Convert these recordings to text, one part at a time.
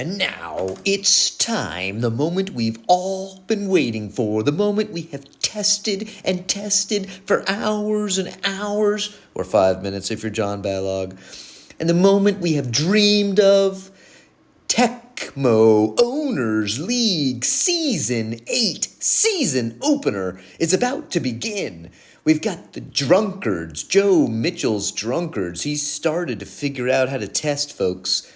And now it's time, the moment we've all been waiting for, the moment we have tested and tested for hours and hours, or 5 minutes if you're John Balog, and the moment we have dreamed of, Tecmo Owners League Season 8 season opener is about to begin. We've got the Drunkards, Joe Mitchell's Drunkards. He's started to figure out how to test, folks.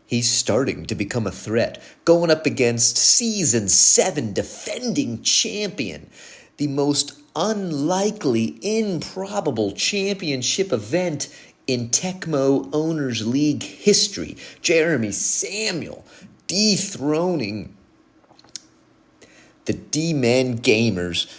He's starting to become a threat, going up against Season 7 defending champion, the most unlikely, improbable championship event in Tecmo Owners League history. Jeremy Samuel dethroning the D-Men Gamers.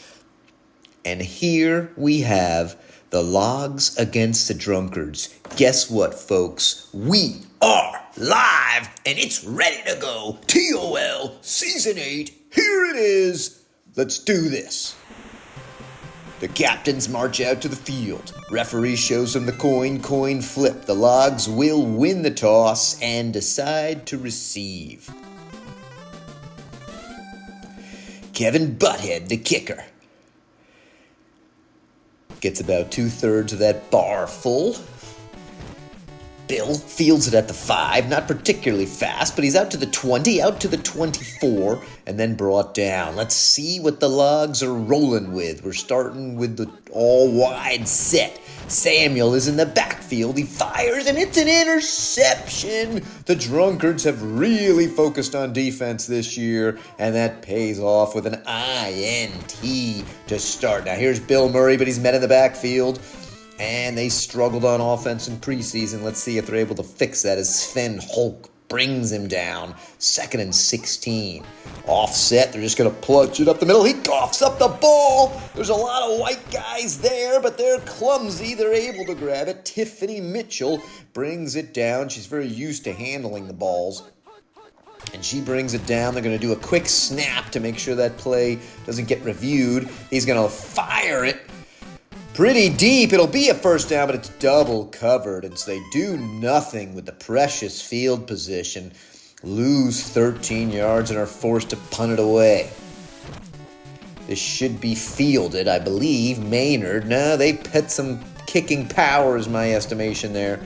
And here we have the Logs against the Drunkards. Guess what, folks? We are live, and it's ready to go. TOL Season 8, here it is. Let's do this. The captains march out to the field. Referee shows them the coin flip. The Logs will win the toss and decide to receive. Kevin Butthead, the kicker, gets about 2/3 of that bar full. Bill fields it at the 5, not particularly fast, but he's out to the 20, out to the 24, and then brought down. Let's see what the Logs are rolling with. We're starting with the all-wide set. Samuel is in the backfield. He fires, and it's an interception. The Drunkards have really focused on defense this year, and that pays off with an INT to start. Now, here's Bill Murray, but he's met in the backfield. And they struggled on offense in preseason. Let's see if they're able to fix that as Sven Hulk brings him down. 2nd and 16. Offset, they're just going to plunge it up the middle. He coughs up the ball. There's a lot of white guys there, but they're clumsy. They're able to grab it. Tiffany Mitchell brings it down. She's very used to handling the balls. And she brings it down. They're going to do a quick snap to make sure that play doesn't get reviewed. He's going to fire it pretty deep. It'll be a first down, but it's double covered. And so they do nothing with the precious field position. Lose 13 yards and are forced to punt it away. This should be fielded, I believe. Maynard. No, they put some kicking power is my estimation there.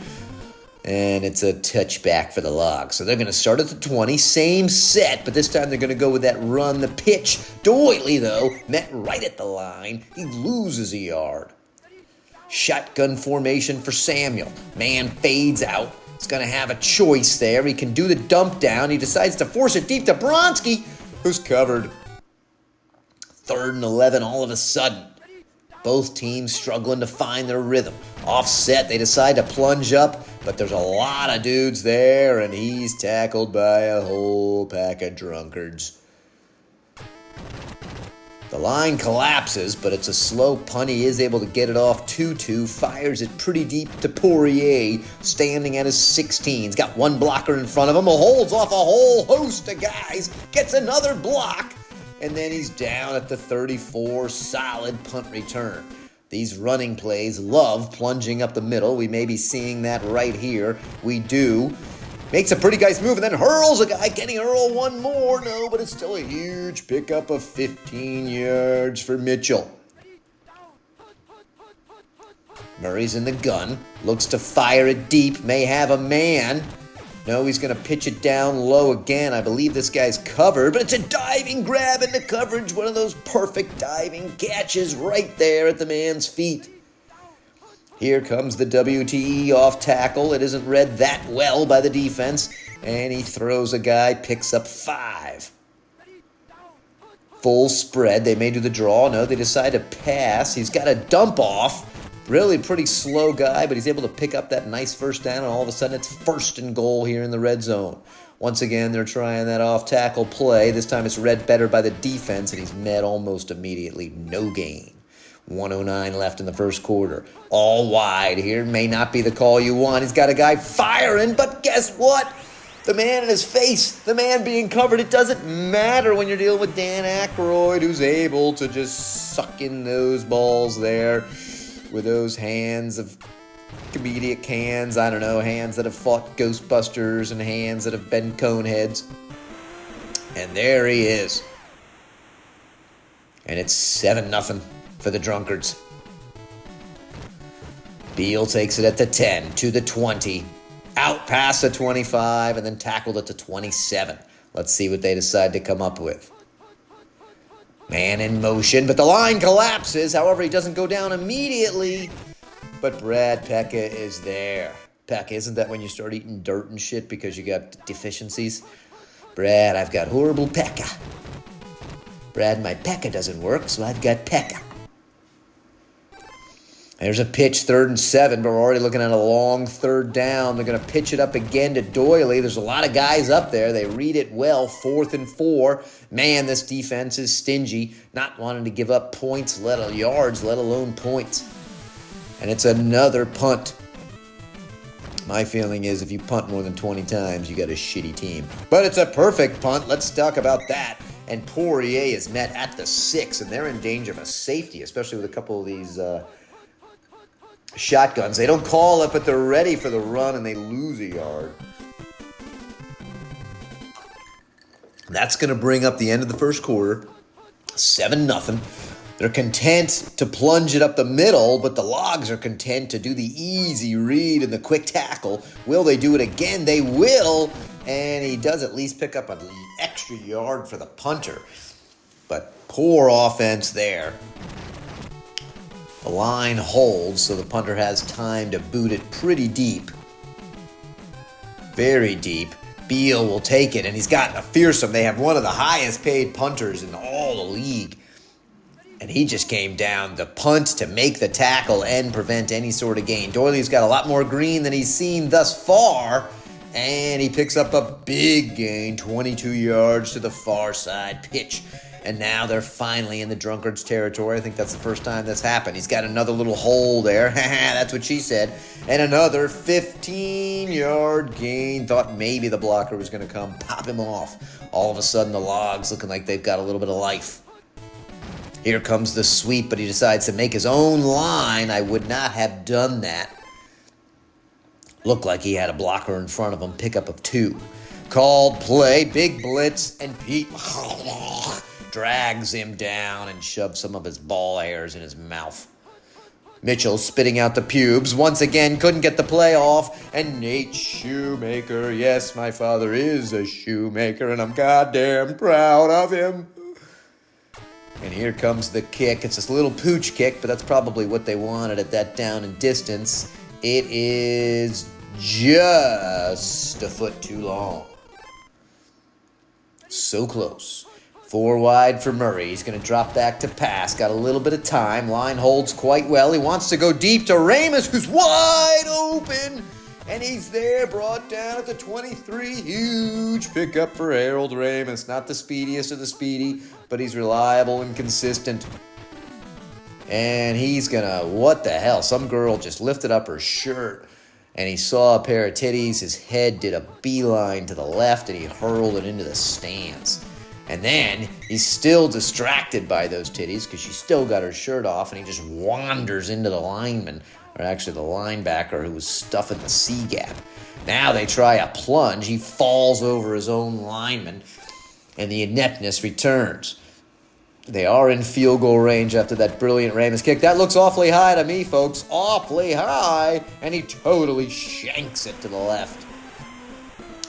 And it's a touchback for the Logs. So they're going to start at the 20. Same set, but this time they're going to go with that run. The pitch. Doily, though, met right at the line. He loses a yard. Shotgun formation for Samuel. Man fades out. He's going to have a choice there. He can do the dump down. He decides to force it deep to Bronski, who's covered. 3rd and 11 all of a sudden. Both teams struggling to find their rhythm. Offset, they decide to plunge up, but there's a lot of dudes there, and he's tackled by a whole pack of Drunkards. The line collapses, but it's a slow punt. He is able to get it off 2-2, fires it pretty deep to Poirier, standing at his 16. He's got one blocker in front of him, holds off a whole host of guys, gets another block, and then he's down at the 34, solid punt return. These running plays love plunging up the middle. We may be seeing that right here. We do. Makes a pretty nice move and then hurls a guy. Can he hurl one more? No, but it's still a huge pickup of 15 yards for Mitchell. Murray's in the gun. Looks to fire it deep. May have a man. No, he's going to pitch it down low again. I believe this guy's covered, but it's a diving grab into coverage. One of those perfect diving catches right there at the man's feet. Here comes the WTE off tackle. It isn't read that well by the defense. And he throws a guy, picks up 5. Full spread. They may do the draw. No, they decide to pass. He's got a dump off. Really pretty slow guy, but he's able to pick up that nice first down, and all of a sudden it's 1st and goal here in the red zone. Once again, they're trying that off-tackle play. This time it's read better by the defense, and he's met almost immediately. No gain. 1:09 left in the first quarter. All wide here. May not be the call you want. He's got a guy firing, but guess what? The man in his face, the man being covered, it doesn't matter when you're dealing with Dan Aykroyd, who's able to just suck in those balls there with those hands of comedic hands, I don't know, hands that have fought Ghostbusters and hands that have been Coneheads. And there he is. And it's 7-0 for the Drunkards. Beal takes it at the 10, to the 20, out past the 25, and then tackled at the 27. Let's see what they decide to come up with. Man in motion, but the line collapses. However, he doesn't go down immediately. But Brad Pekka is there. Pekka, isn't that when you start eating dirt and shit because you got deficiencies? Brad, I've got horrible Pekka. Brad, my Pekka doesn't work, so I've got Pekka. There's a pitch, 3rd and 7, but we're already looking at a long 3rd down. They're going to pitch it up again to Doily. There's a lot of guys up there. They read it well, 4th and 4. Man, this defense is stingy, not wanting to give up points, yards, let alone points. And it's another punt. My feeling is if you punt more than 20 times, you got a shitty team. But it's a perfect punt. Let's talk about that. And Poirier is met at the 6, and they're in danger of a safety, especially with a couple of these shotguns. They don't call it, but they're ready for the run, and they lose a yard. That's going to bring up the end of the first quarter, 7-0. They're content to plunge it up the middle, but the Logs are content to do the easy read and the quick tackle. Will they do it again? They will, and he does at least pick up an extra yard for the punter. But poor offense there. The line holds, so the punter has time to boot it pretty deep. Very deep. Beal will take it, and he's got a fearsome. They have one of the highest paid punters in all the league. And he just came down the punt to make the tackle and prevent any sort of gain. Doyley's got a lot more green than he's seen thus far. And he picks up a big gain, 22 yards to the far side pitch. And now they're finally in the Drunkards territory. I think that's the first time that's happened. He's got another little hole there. That's what she said. And another 15-yard gain. Thought maybe the blocker was going to come pop him off. All of a sudden, the Logs looking like they've got a little bit of life. Here comes the sweep, but he decides to make his own line. I would not have done that. Looked like he had a blocker in front of him. Pickup of 2. Called play. Big blitz. And Pete drags him down and shoves some of his ball hairs in his mouth. Mitchell spitting out the pubes. Once again, couldn't get the play off. And Nate Shoemaker. Yes, my father is a shoemaker, and I'm goddamn proud of him. And here comes the kick. It's this little pooch kick, but that's probably what they wanted at that down and distance. It is just a foot too long. So close. 4 wide for Murray. He's going to drop back to pass. Got a little bit of time. Line holds quite well. He wants to go deep to Ramus, who's wide open. And he's there, brought down at the 23. Huge pickup for Harold Ramus. Not the speediest of the speedy, but he's reliable and consistent. And he's gonna, what the hell? Some girl just lifted up her shirt, and he saw a pair of titties. His head did a beeline to the left, and he hurled it into the stands. And then he's still distracted by those titties because she's still got her shirt off, and he just wanders into the lineman, or actually the linebacker who was stuffing the C-gap. Now they try a plunge. He falls over his own lineman, and the ineptness returns. They are in field goal range after that brilliant Ramus kick. That looks awfully high to me, folks. Awfully high. And he totally shanks it to the left.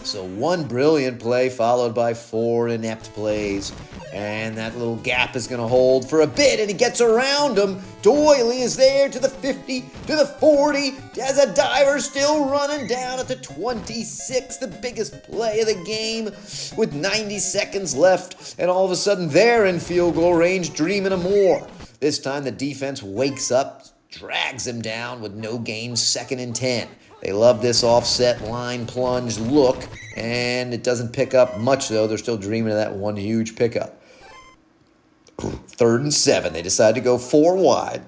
So one brilliant play followed by 4 inept plays. And that little gap is going to hold for a bit, and he gets around him. Doily is there to the 50, to the 40. As a diver still running down at the 26, the biggest play of the game with 90 seconds left. And all of a sudden, they're in field goal range, dreaming of more. This time, the defense wakes up, drags him down with no gain, 2nd and 10. They love this offset line plunge look, and it doesn't pick up much, though. They're still dreaming of that one huge pickup. 3rd and 7. They decide to go 4 wide.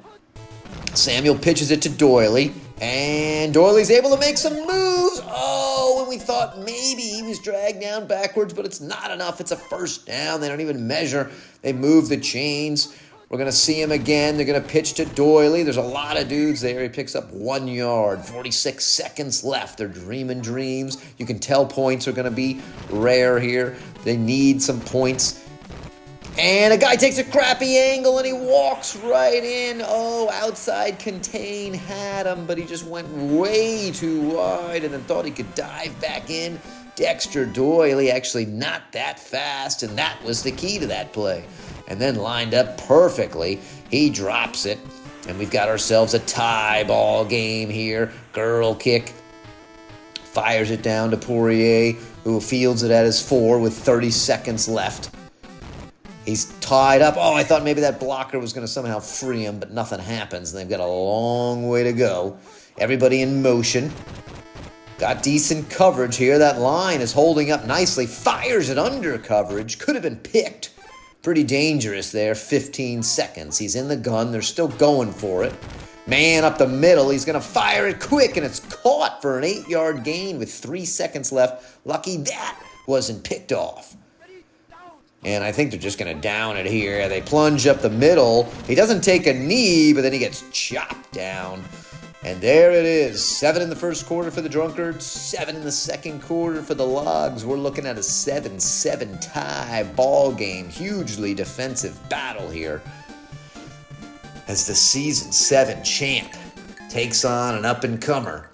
Samuel pitches it to Doily, and Doily's able to make some moves. Oh, and we thought maybe he was dragged down backwards, but it's not enough. It's a 1st down. They don't even measure. They move the chains. We're going to see him again. They're going to pitch to Doily. There's a lot of dudes there. He picks up 1 yard. 46 seconds left. They're dreaming dreams. You can tell points are going to be rare here. They need some points. And a guy takes a crappy angle and he walks right in. Oh, outside contain had him, but he just went way too wide and then thought he could dive back in. Dexter Doily actually not that fast, and that was the key to that play. And then lined up perfectly, he drops it, and we've got ourselves a tie ball game here. Girl kick, fires it down to Poirier, who fields it at his 4 with 30 seconds left. He's tied up. Oh, I thought maybe that blocker was going to somehow free him, but nothing happens, and they've got a long way to go. Everybody in motion. Got decent coverage here. That line is holding up nicely. Fires it under coverage. Could have been picked. Pretty dangerous there. 15 seconds. He's in the gun. They're still going for it. Man up the middle. He's going to fire it quick, and it's caught for an 8-yard gain with 3 seconds left. Lucky that wasn't picked off. And I think they're just going to down it here. They plunge up the middle. He doesn't take a knee, but then he gets chopped down. And there it is. 7 in the first quarter for the Drunkards, 7 in the second quarter for the Logs. We're looking at a 7-7 tie ball game. Hugely defensive battle here as the Season 7 champ takes on an up-and-comer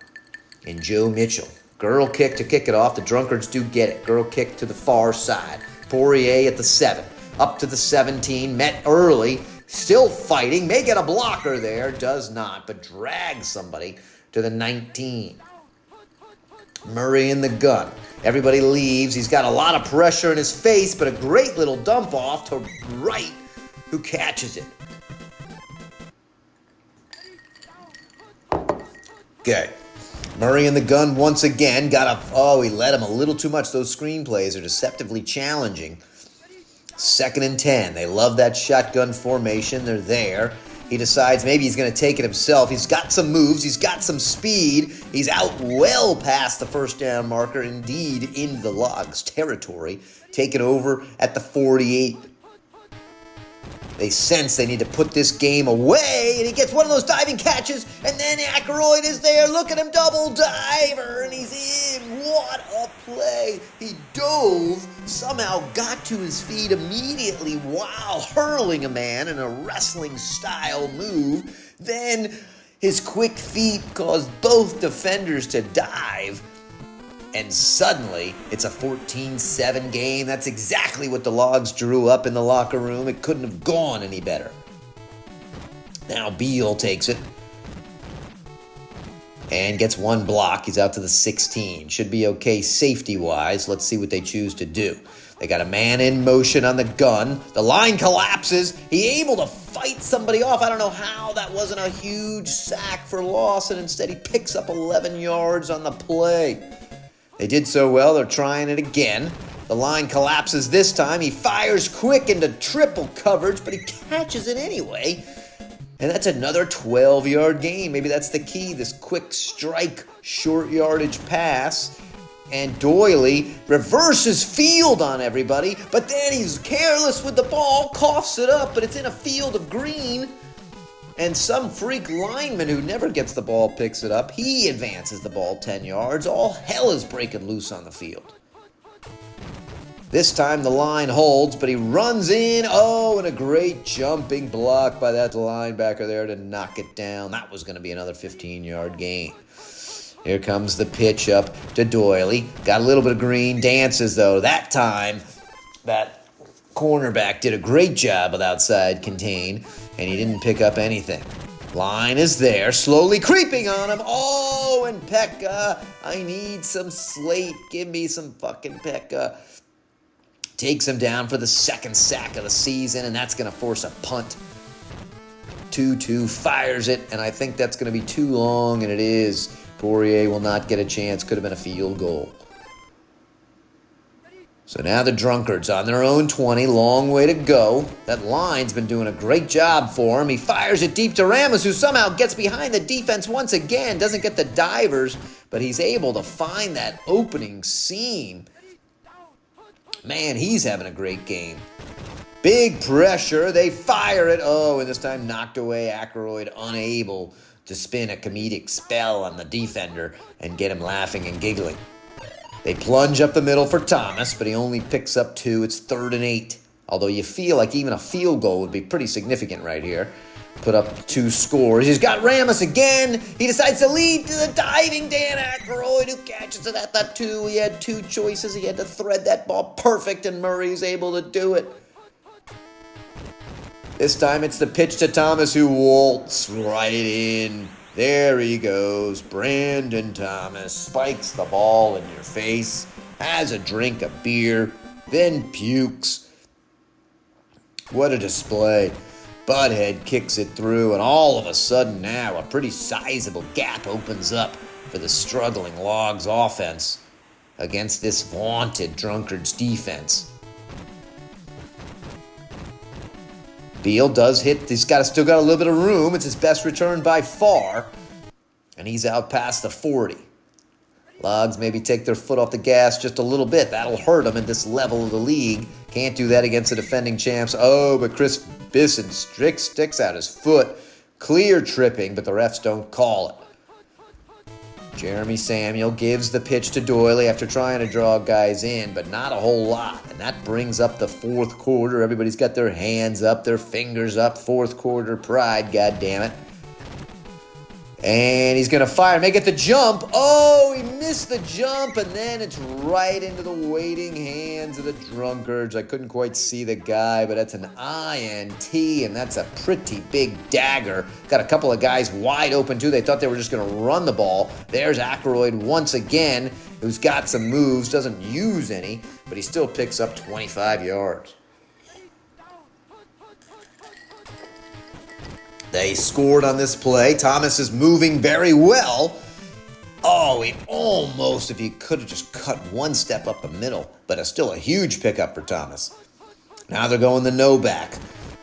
in Joe Mitchell. Girl kick to kick it off. The Drunkards do get it. Girl kick to the far side. Poirier at the 7. Up to the 17. Met early. Still fighting, may get a blocker there, does not, but drags somebody to the 19. Murray in the gun. Everybody leaves. He's got a lot of pressure in his face, but a great little dump off to Wright, who catches it. Okay. Murray in the gun once again. He let him a little too much. Those screenplays are deceptively challenging. 2nd and 10. They love that shotgun formation. They're there. He decides maybe he's going to take it himself. He's got some moves. He's got some speed. He's out well past the first down marker. Indeed, in the Logs territory. Taken over at the 48. They sense they need to put this game away, and he gets one of those diving catches, and then Aykroyd is there. Look at him, double diver, and he's in. What a play. He dove, somehow got to his feet immediately while hurling a man in a wrestling-style move. Then his quick feet caused both defenders to dive. And suddenly, it's a 14-7 game. That's exactly what the Logs drew up in the locker room. It couldn't have gone any better. Now Beal takes it and gets one block. He's out to the 16. Should be okay safety-wise. Let's see what they choose to do. They got a man in motion on the gun. The line collapses. He able to fight somebody off. I don't know how that wasn't a huge sack for loss, and instead he picks up 11 yards on the play. They did so well, they're trying it again. The line collapses this time. He fires quick into triple coverage, but he catches it anyway. And that's another 12-yard gain. Maybe that's the key, this quick strike, short yardage pass. And Doily reverses field on everybody, but then he's careless with the ball, coughs it up, but it's in a field of green. And some freak lineman who never gets the ball picks it up. He advances the ball 10 yards. All hell is breaking loose on the field. This time the line holds, but he runs in. Oh, and a great jumping block by that linebacker there to knock it down. That was going to be another 15-yard gain. Here comes the pitch up to Doily. Got a little bit of green. Dances, though. That time, that cornerback did a great job with outside contain, and he didn't pick up anything. Line is there, slowly creeping on him. Oh, and Pekka. I need some slate. Give me some fucking Pekka. Takes him down for the second sack of the season, and that's going to force a punt. 2-2, fires it, and I think that's going to be too long, and it is. Poirier will not get a chance. Could have been a field goal. So now the Drunkards on their own 20, long way to go. That line's been doing a great job for him. He fires it deep to Ramos, who somehow gets behind the defense once again. Doesn't get the divers, but he's able to find that opening seam. Man, he's having a great game. Big pressure. They fire it. Oh, and this time knocked away. Aykroyd unable to spin a comedic spell on the defender and get him laughing and giggling. They plunge up the middle for Thomas, but he only picks up 2. It's 3rd and 8. Although you feel like even a field goal would be pretty significant right here. Put up 2 scores. He's got Ramos again. He decides to lead to the diving Dan Aykroyd, who catches it at the 2. He had 2 choices. He had to thread that ball perfect, and Murray's able to do it. This time it's the pitch to Thomas, who waltz right in. There he goes. Brandon Thomas spikes the ball in your face, has a drink of beer, then pukes. What a display. Butthead kicks it through, and all of a sudden now a pretty sizable gap opens up for the struggling Logs offense against this vaunted Drunkards defense. Beal does hit. He's still got a little bit of room. It's his best return by far. And he's out past the 40. Logs maybe take their foot off the gas just a little bit. That'll hurt them at this level of the league. Can't do that against the defending champs. Oh, but Chris Bisson sticks out his foot. Clear tripping, but the refs don't call it. Jeremy Samuel gives the pitch to Doyley after trying to draw guys in, but not a whole lot. And that brings up the 4th quarter. Everybody's got their hands up, their fingers up. 4th quarter pride, goddammit. And he's going to fire, make it the jump. Oh, he missed the jump, and then it's right into the waiting hands of the Drunkards. I couldn't quite see the guy, but that's an INT, and that's a pretty big dagger. Got a couple of guys wide open, too. They thought they were just going to run the ball. There's Aykroyd once again, who's got some moves, doesn't use any, but he still picks up 25 yards. They scored on this play. Thomas is moving very well. Oh, he almost, if he could have just cut one step up the middle, but it's still a huge pickup for Thomas. Now they're going the no back.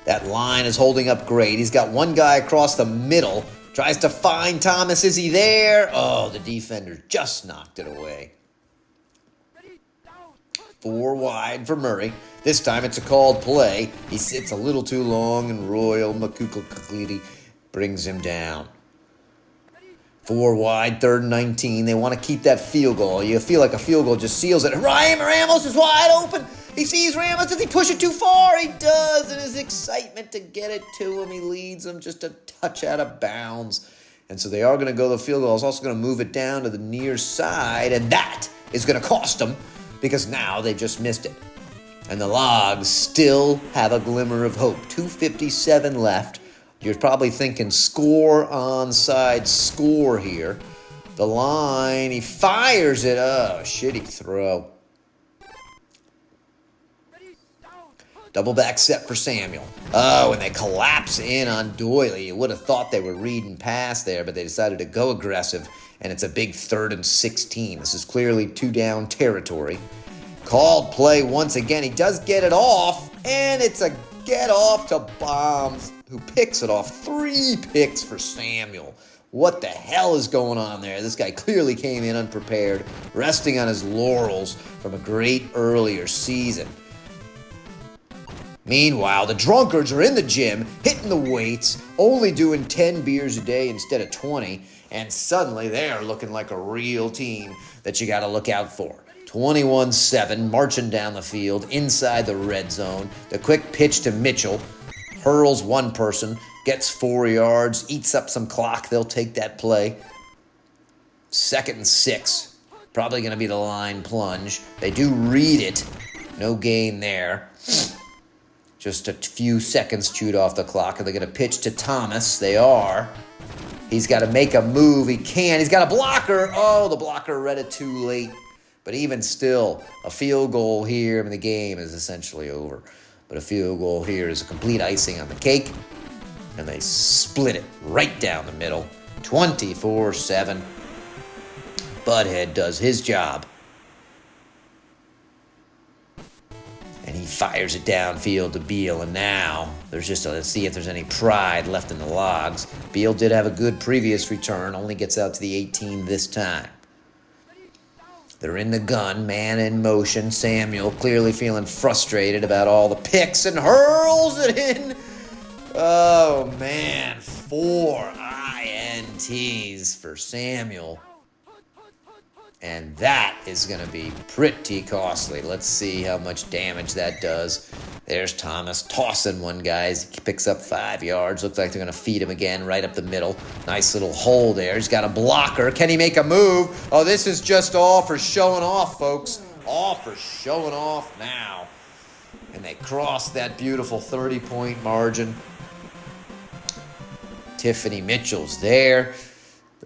That line is holding up great. He's got one guy across the middle. Tries to find Thomas. Is he there? Oh, the defender just knocked it away. 4 wide for Murray. This time it's a called play. He sits a little too long, and Royal Makukalidi brings him down. 4 wide, 3rd and 19. They want to keep that field goal. You feel like a field goal just seals it. Ryan Ramos is wide open. He sees Ramos. Does he push it too far? He does. In his excitement to get it to him, he leads him just a touch out of bounds. And so they are going to go the field goal. It's also going to move it down to the near side, and that is going to cost them because now they just missed it. And the Logs still have a glimmer of hope. 2:57 left. You're probably thinking score, onside, score here. The line, he fires it. Oh, shitty throw. Double back set for Samuel. Oh, and they collapse in on Doyley. You would have thought they were reading past there, but they decided to go aggressive, and it's a big 3rd and 16. This is clearly 2-down territory. Called play once again. He does get it off, and it's a get off to Bombs, who picks it off. 3 picks for Samuel. What the hell is going on there? This guy clearly came in unprepared, resting on his laurels from a great earlier season. Meanwhile, the Drunkards are in the gym, hitting the weights, only doing 10 beers a day instead of 20, and suddenly they're looking like a real team that you got to look out for. 21-7, marching down the field, inside the red zone. The quick pitch to Mitchell, hurls one person, gets 4 yards, eats up some clock. They'll take that play. 2nd and 6, probably going to be the line plunge. They do read it. No gain there. Just a few seconds chewed off the clock. Are they going to pitch to Thomas? They are. He's got to make a move. He can. He's got a blocker. Oh, the blocker read it too late. But even still, a field goal here, and the game is essentially over. But a field goal here is a complete icing on the cake. And they split it right down the middle. 24-7. Butthead does his job. And he fires it downfield to Beal. And now, let's see if there's any pride left in the Logs. Beal did have a good previous return. Only gets out to the 18 this time. They're in the gun, man in motion. Samuel clearly feeling frustrated about all the picks and hurls it in. Oh, man. 4 INTs for Samuel. And that is going to be pretty costly. Let's see how much damage that does. There's Thomas tossing one, guys. He picks up 5 yards. Looks like they're going to feed him again right up the middle. Nice little hole there. He's got a blocker. Can he make a move? Oh, this is just all for showing off, folks. All for showing off now. And they cross that beautiful 30-point margin. Tiffany Mitchell's there.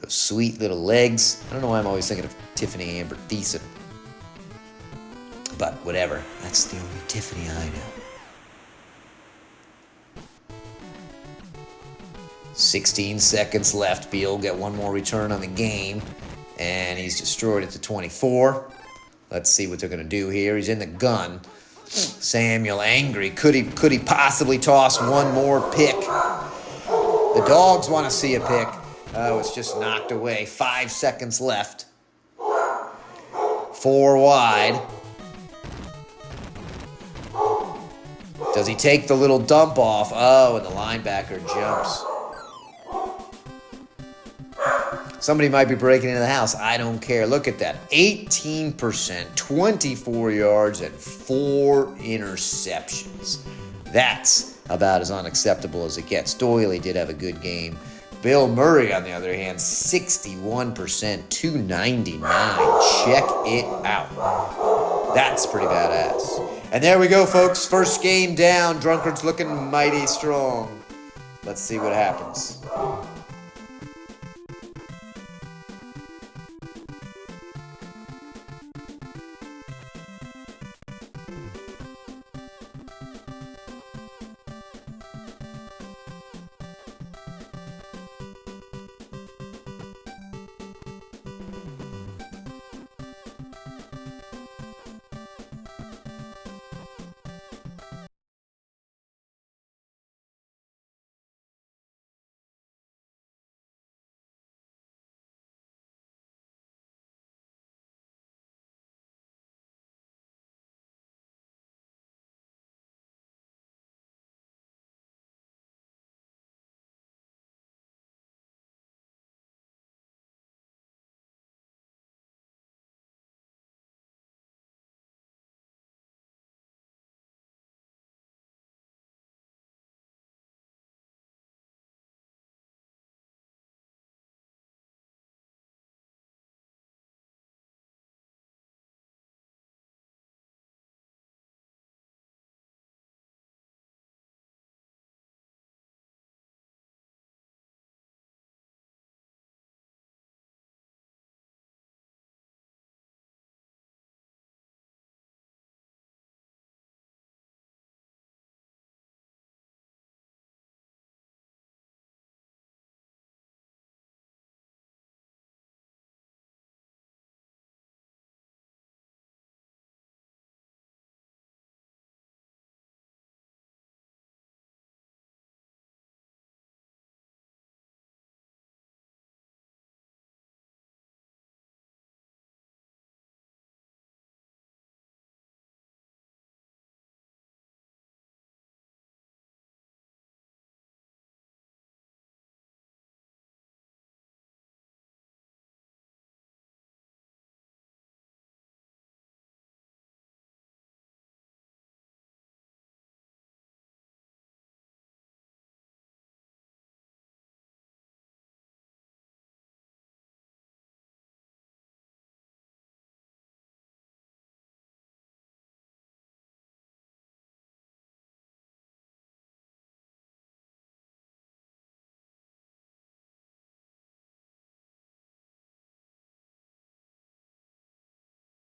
Those sweet little legs. I don't know why I'm always thinking of Tiffany Amber Thiessen. But whatever. That's the only Tiffany I know. 16 seconds left. Beal get one more return on the game. And he's destroyed at the 24. Let's see what they're going to do here. He's in the gun. Samuel angry. Could he possibly toss one more pick? The Dogs want to see a pick. Oh, it's just knocked away. 5 seconds left. 4 wide. Does he take the little dump off? Oh, and the linebacker jumps. Somebody might be breaking into the house. I don't care. Look at that. 18%, 24 yards, and 4 interceptions. That's about as unacceptable as it gets. Doyley did have a good game. Bill Murray, on the other hand, 61%, 299. Check it out. That's pretty badass. And there we go, folks. First game down. Drunkard's looking mighty strong. Let's see what happens.